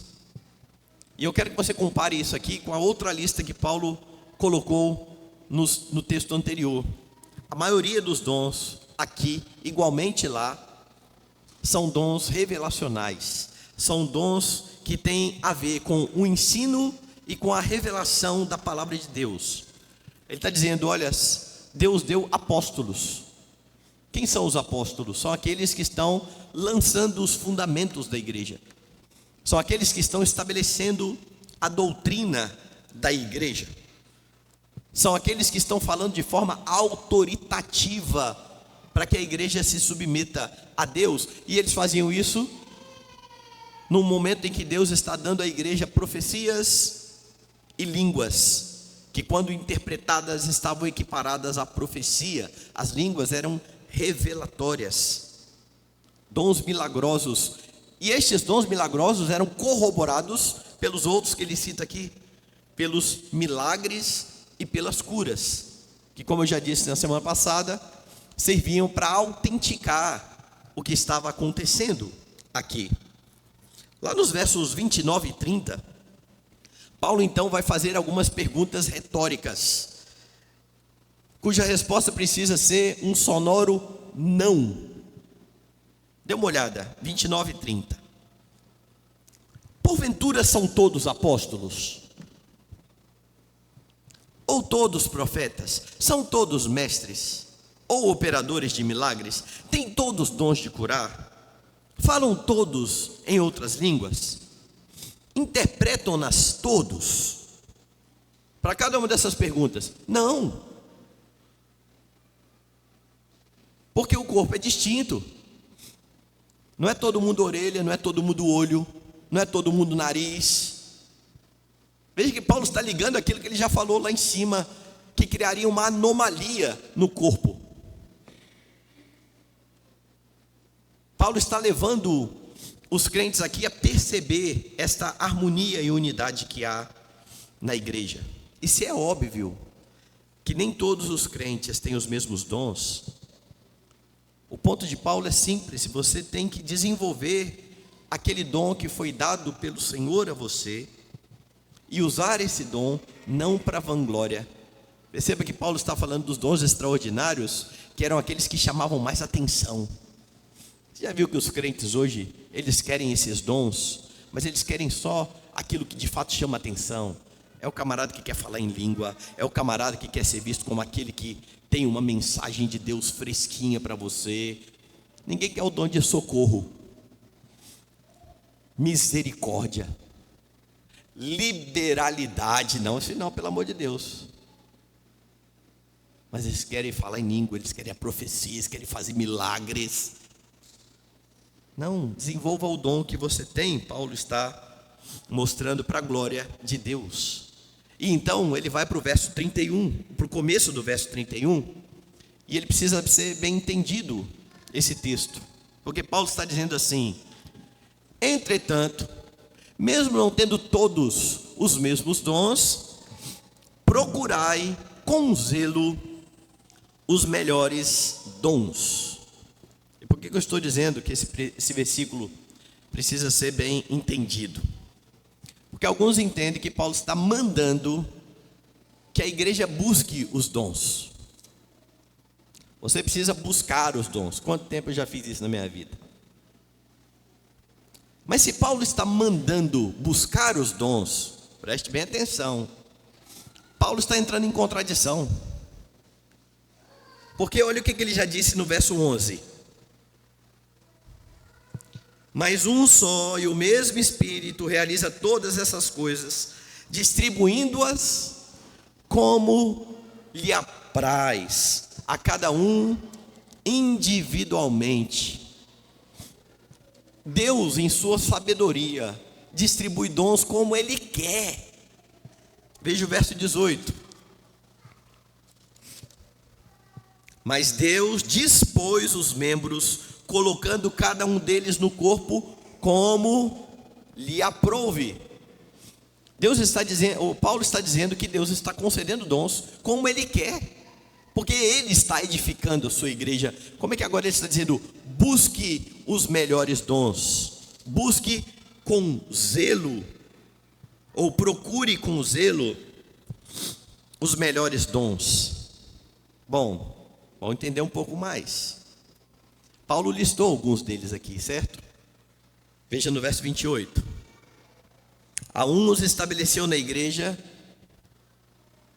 E eu quero que você compare isso aqui com a outra lista que Paulo colocou no texto anterior. A maioria dos dons aqui, igualmente lá, são dons revelacionais. São dons que têm a ver com o ensino e com a revelação da palavra de Deus. Ele está dizendo, olha, Deus deu apóstolos. Quem são os apóstolos? São aqueles que estão lançando os fundamentos da igreja. São aqueles que estão estabelecendo a doutrina da igreja. São aqueles que estão falando de forma autoritativa para que a igreja se submeta a Deus. E eles faziam isso no momento em que Deus está dando à igreja profecias e línguas, que quando interpretadas estavam equiparadas à profecia. As línguas eram revelatórias, dons milagrosos. E estes dons milagrosos eram corroborados pelos outros que ele cita aqui, pelos milagres e pelas curas, que, como eu já disse na semana passada, serviam para autenticar o que estava acontecendo aqui. Lá nos versos 29 e 30, Paulo então vai fazer algumas perguntas retóricas, cuja resposta precisa ser um sonoro não. Dê uma olhada, 29 e 30. Porventura são todos apóstolos? Ou todos profetas? São todos mestres? Ou operadores de milagres? Têm todos dons de curar? Falam todos em outras línguas? Interpretam-nas todos? Para cada uma dessas perguntas, não. Porque o corpo é distinto. Não é todo mundo orelha, não é todo mundo olho, não é todo mundo nariz. Veja que Paulo está ligando aquilo que ele já falou lá em cima, que criaria uma anomalia no corpo. Paulo está levando os crentes aqui a perceber esta harmonia e unidade que há na igreja. E se é óbvio que nem todos os crentes têm os mesmos dons, o ponto de Paulo é simples: você tem que desenvolver aquele dom que foi dado pelo Senhor a você e usar esse dom não para vanglória. Perceba que Paulo está falando dos dons extraordinários, que eram aqueles que chamavam mais atenção. Você já viu que os crentes hoje, eles querem esses dons, mas eles querem só aquilo que de fato chama atenção. É o camarada que quer falar em língua, é o camarada que quer ser visto como aquele que tem uma mensagem de Deus fresquinha para você. Ninguém quer o dom de socorro, misericórdia, liberalidade, não, senão, pelo amor de Deus. Mas eles querem falar em língua, eles querem a profecia, eles querem fazer milagres. Não, desenvolva o dom que você tem. Paulo está mostrando para a glória de Deus. E então ele vai para o verso 31, para o começo do verso 31, e ele precisa ser bem entendido, esse texto, porque Paulo está dizendo assim: entretanto, mesmo não tendo todos os mesmos dons, procurai com zelo os melhores dons. E por que eu estou dizendo que esse versículo precisa ser bem entendido? Porque alguns entendem que Paulo está mandando que a igreja busque os dons. Você precisa buscar os dons. Quanto tempo eu já fiz isso na minha vida? Mas se Paulo está mandando buscar os dons, preste bem atenção, Paulo está entrando em contradição. Porque olha o que ele já disse no verso 11. Mas um só e o mesmo Espírito realiza todas essas coisas, distribuindo-as como lhe apraz, a cada um individualmente. Deus, em sua sabedoria, distribui dons como Ele quer. Veja o verso 18. Mas Deus dispôs os membros, colocando cada um deles no corpo como lhe aprouve. Paulo está dizendo que Deus está concedendo dons como Ele quer, porque Ele está edificando a sua igreja. Como é que agora Ele está dizendo, busque os melhores dons, busque com zelo, ou procure com zelo os melhores dons? Bom, vamos entender um pouco mais. Paulo listou alguns deles aqui, certo? Veja no verso 28. A uns estabeleceu na igreja,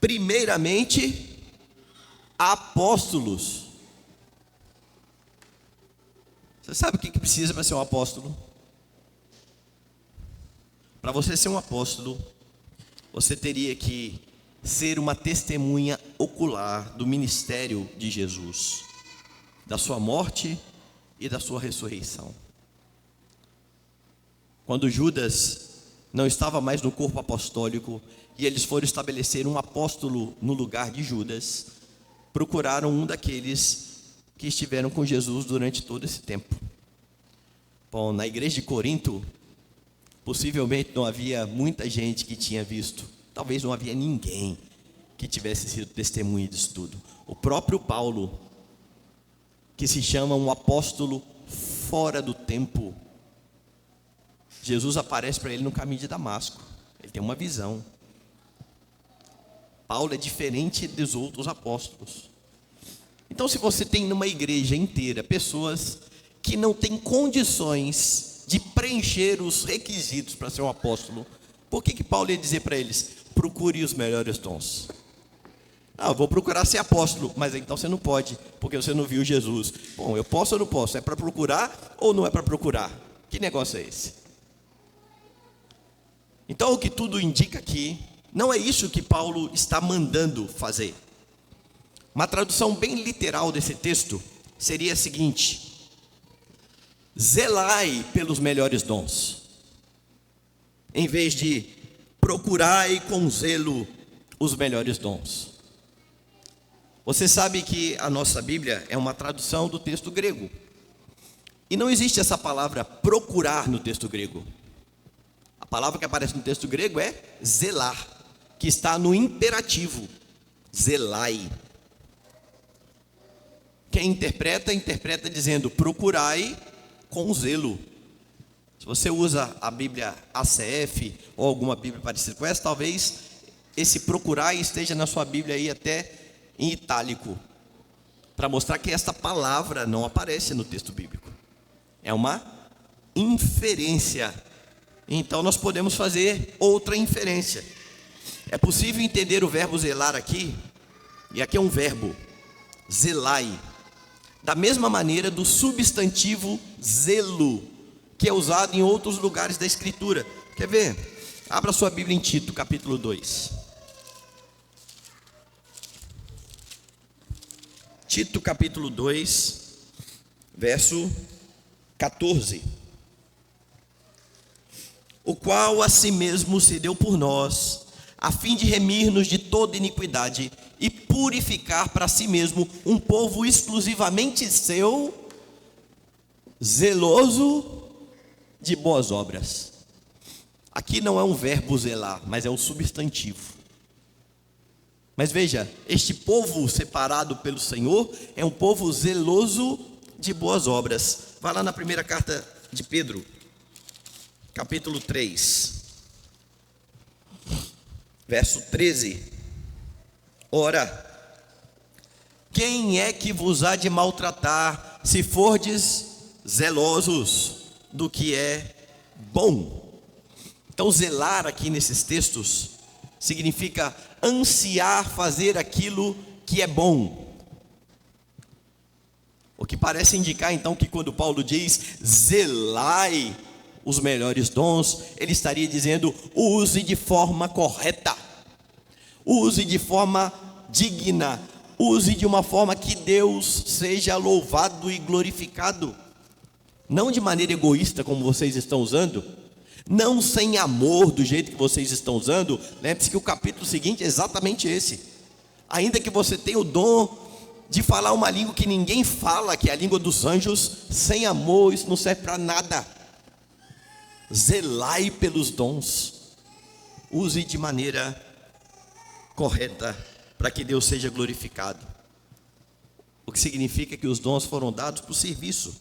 primeiramente, apóstolos. Você sabe o que precisa para ser um apóstolo? Para você ser um apóstolo, você teria que ser uma testemunha ocular do ministério de Jesus, da sua morte e da sua ressurreição. Quando Judas não estava mais no corpo apostólico e eles foram estabelecer um apóstolo no lugar de Judas, procuraram um daqueles que estiveram com Jesus durante todo esse tempo. Bom, na igreja de Corinto, possivelmente não havia muita gente que tinha visto, talvez não havia ninguém que tivesse sido testemunha disso tudo. O próprio Paulo, que se chama um apóstolo fora do tempo, Jesus aparece para ele no caminho de Damasco. Ele tem uma visão. Paulo é diferente dos outros apóstolos. Então, se você tem numa igreja inteira pessoas que não têm condições de preencher os requisitos para ser um apóstolo, por que Paulo ia dizer para eles, procure os melhores dons? Eu vou procurar ser apóstolo, mas então você não pode, porque você não viu Jesus. Bom, eu posso ou não posso? É para procurar ou não é para procurar? Que negócio é esse? Então, o que tudo indica aqui, não é isso que Paulo está mandando fazer. Uma tradução bem literal desse texto seria a seguinte: zelai pelos melhores dons, em vez de procurai com zelo os melhores dons. Você sabe que a nossa Bíblia é uma tradução do texto grego, e não existe essa palavra procurar no texto grego. A palavra que aparece no texto grego é zelar, que está no imperativo, zelai. Quem interpreta dizendo procurai com zelo. Se você usa a Bíblia ACF ou alguma Bíblia parecida com essa, talvez esse procurai esteja na sua Bíblia aí até em itálico, para mostrar que esta palavra não aparece no texto bíblico. É uma inferência. Então nós podemos fazer outra inferência. É possível entender o verbo zelar aqui, e aqui é um verbo, zelai, da mesma maneira do substantivo zelo, que é usado em outros lugares da Escritura. Quer ver? Abra sua Bíblia em Tito, capítulo 2. Tito, capítulo 2, verso 14. O qual a si mesmo se deu por nós, a fim de remir-nos de toda iniquidade e purificar para si mesmo um povo exclusivamente seu, zeloso de boas obras. Aqui não é um verbo zelar, mas é um substantivo. Mas veja, este povo separado pelo Senhor é um povo zeloso de boas obras. Vai lá na primeira carta de Pedro, capítulo 3, verso 13. Ora, Quem é que vos há de maltratar, se fordes zelosos do que é bom? Então, zelar aqui nesses textos significa ansiar fazer aquilo que é bom. O que parece indicar então que quando Paulo diz zelai os melhores dons, ele estaria dizendo use de forma correta, use de forma digna, use de uma forma que Deus seja louvado e glorificado, não de maneira egoísta como vocês estão usando, não sem amor do jeito que vocês estão usando. Lembre-se que o capítulo seguinte é exatamente esse. Ainda que você tenha o dom de falar uma língua que ninguém fala, que é a língua dos anjos, sem amor isso não serve para nada. Zelai pelos dons, use de maneira correta, para que Deus seja glorificado. O que significa que os dons foram dados para o serviço.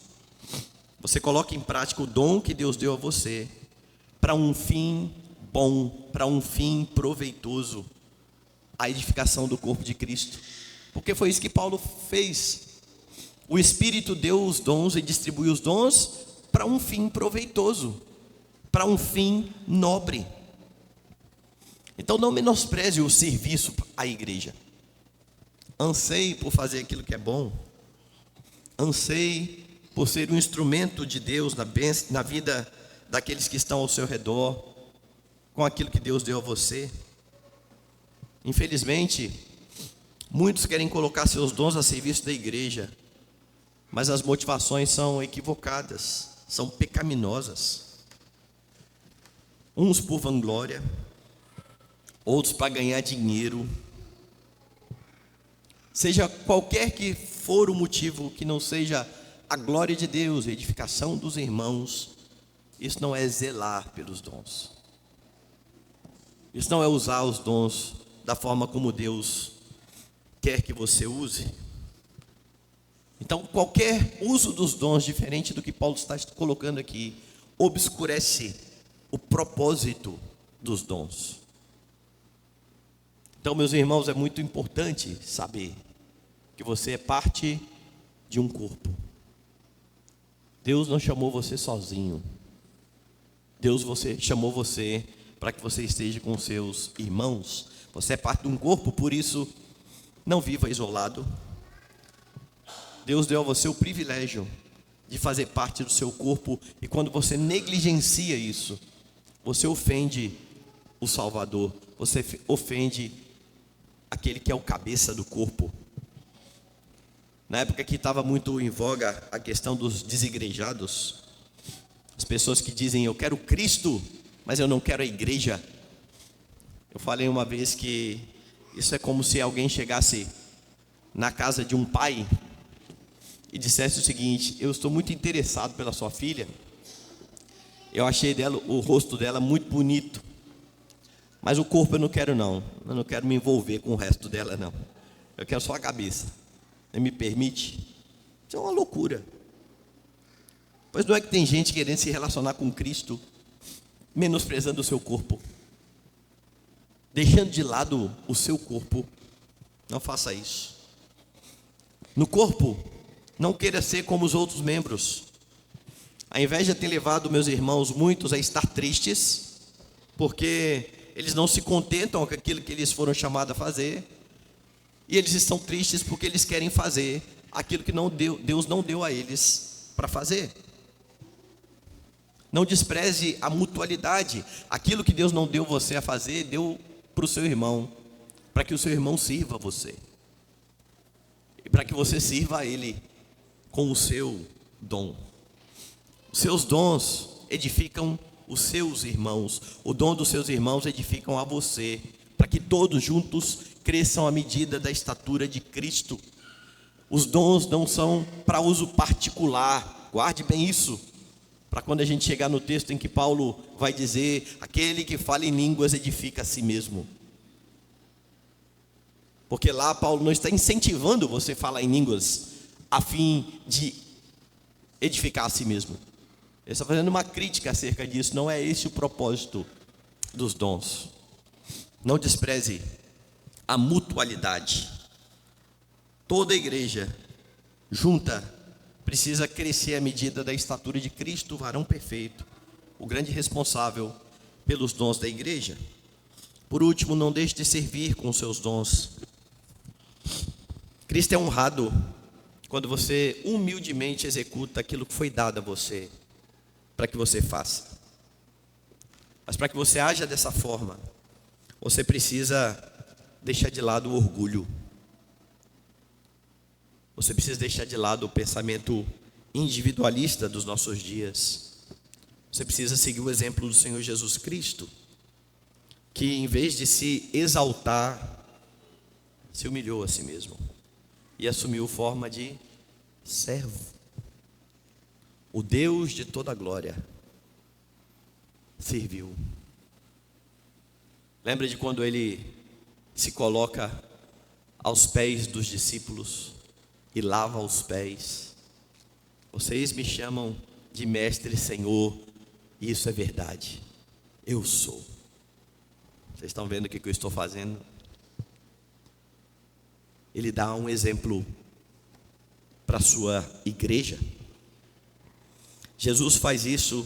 Você coloca em prática o dom que Deus deu a você, para um fim bom, para um fim proveitoso, a edificação do corpo de Cristo. Porque foi isso que Paulo fez. O Espírito deu os dons e distribuiu os dons para um fim proveitoso, para um fim nobre. Então não menospreze o serviço à igreja. Anseie por fazer aquilo que é bom. Anseie por ser um instrumento de Deus na vida daqueles que estão ao seu redor, com aquilo que Deus deu a você. Infelizmente, muitos querem colocar seus dons a serviço da igreja, mas as motivações são equivocadas, são pecaminosas. Uns por vanglória, outros para ganhar dinheiro. Seja qualquer que for o motivo, que não seja a glória de Deus, a edificação dos irmãos, isso não é zelar pelos dons. Isso não é usar os dons da forma como Deus quer que você use. Então, qualquer uso dos dons diferente do que Paulo está colocando aqui, obscurece o propósito dos dons. Então, meus irmãos, é muito importante saber que você é parte de um corpo. Deus não chamou você sozinho. Deus chamou você para que você esteja com seus irmãos. Você é parte de um corpo, por isso não viva isolado. Deus deu a você o privilégio de fazer parte do seu corpo, e quando você negligencia isso, você ofende o Salvador, você ofende aquele que é o cabeça do corpo. Na época que estava muito em voga a questão dos desigrejados, as pessoas que dizem eu quero Cristo, mas eu não quero a igreja. Eu falei uma vez que isso é como se alguém chegasse na casa de um pai e dissesse o seguinte: eu estou muito interessado pela sua filha, eu achei o rosto dela muito bonito, mas o corpo eu não quero não, eu não quero me envolver com o resto dela não, eu quero só a cabeça, você me permite? Isso é uma loucura. Pois não é que tem gente querendo se relacionar com Cristo, menosprezando o seu corpo, deixando de lado o seu corpo. Não faça isso. No corpo, não queira ser como os outros membros. A inveja tem levado meus irmãos muitos a estar tristes, porque eles não se contentam com aquilo que eles foram chamados a fazer, e eles estão tristes porque eles querem fazer aquilo que Deus não deu a eles para fazer. Não despreze a mutualidade. Aquilo que Deus não deu você a fazer, deu para o seu irmão, para que o seu irmão sirva a você, e para que você sirva a ele com o seu dom. Os seus dons edificam os seus irmãos, o dom dos seus irmãos edificam a você, para que todos juntos cresçam à medida da estatura de Cristo. Os dons não são para uso particular, guarde bem isso, para quando a gente chegar no texto em que Paulo vai dizer: aquele que fala em línguas edifica a si mesmo. Porque lá Paulo não está incentivando você a falar em línguas a fim de edificar a si mesmo. Ele está fazendo uma crítica acerca disso. Não é esse o propósito dos dons. Não despreze a mutualidade. Toda igreja junta precisa crescer à medida da estatura de Cristo, o varão perfeito, o grande responsável pelos dons da igreja. Por último, não deixe de servir com os seus dons. Cristo é honrado quando você humildemente executa aquilo que foi dado a você, para que você faça. Mas para que você haja dessa forma, você precisa deixar de lado o orgulho. Você precisa deixar de lado o pensamento individualista dos nossos dias. Você precisa seguir o exemplo do Senhor Jesus Cristo, que em vez de se exaltar, se humilhou a si mesmo e assumiu forma de servo. O Deus de toda glória serviu. Lembra de quando ele se coloca aos pés dos discípulos e lava os pés? Vocês me chamam de mestre e Senhor, e isso é verdade. Eu sou. Vocês estão vendo o que eu estou fazendo? Ele dá um exemplo para a sua igreja. Jesus faz isso,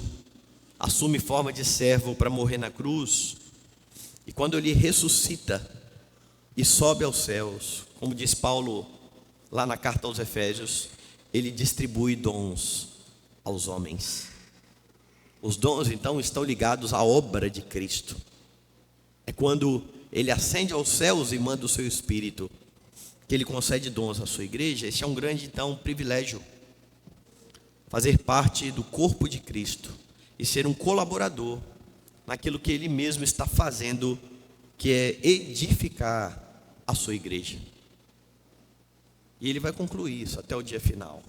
assume forma de servo para morrer na cruz, e quando ele ressuscita e sobe aos céus, como diz Paulo lá na carta aos Efésios, ele distribui dons aos homens. Os dons então estão ligados à obra de Cristo. É quando ele ascende aos céus e manda o seu Espírito, que ele concede dons à sua igreja. Esse é um grande então privilégio, fazer parte do corpo de Cristo e ser um colaborador naquilo que ele mesmo está fazendo, que é edificar a sua igreja. E ele vai concluir isso até o dia final.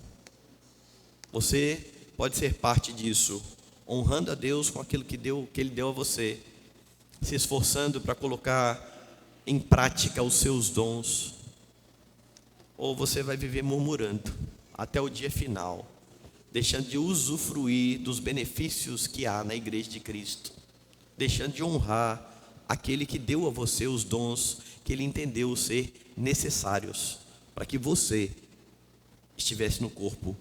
Você pode ser parte disso, honrando a Deus com aquilo que ele deu a você, se esforçando para colocar em prática os seus dons, ou você vai viver murmurando até o dia final, deixando de usufruir dos benefícios que há na igreja de Cristo, deixando de honrar aquele que deu a você os dons que ele entendeu ser necessários para que você estivesse no corpo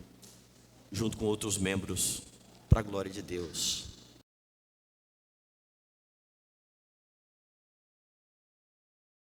junto com outros membros, para a glória de Deus.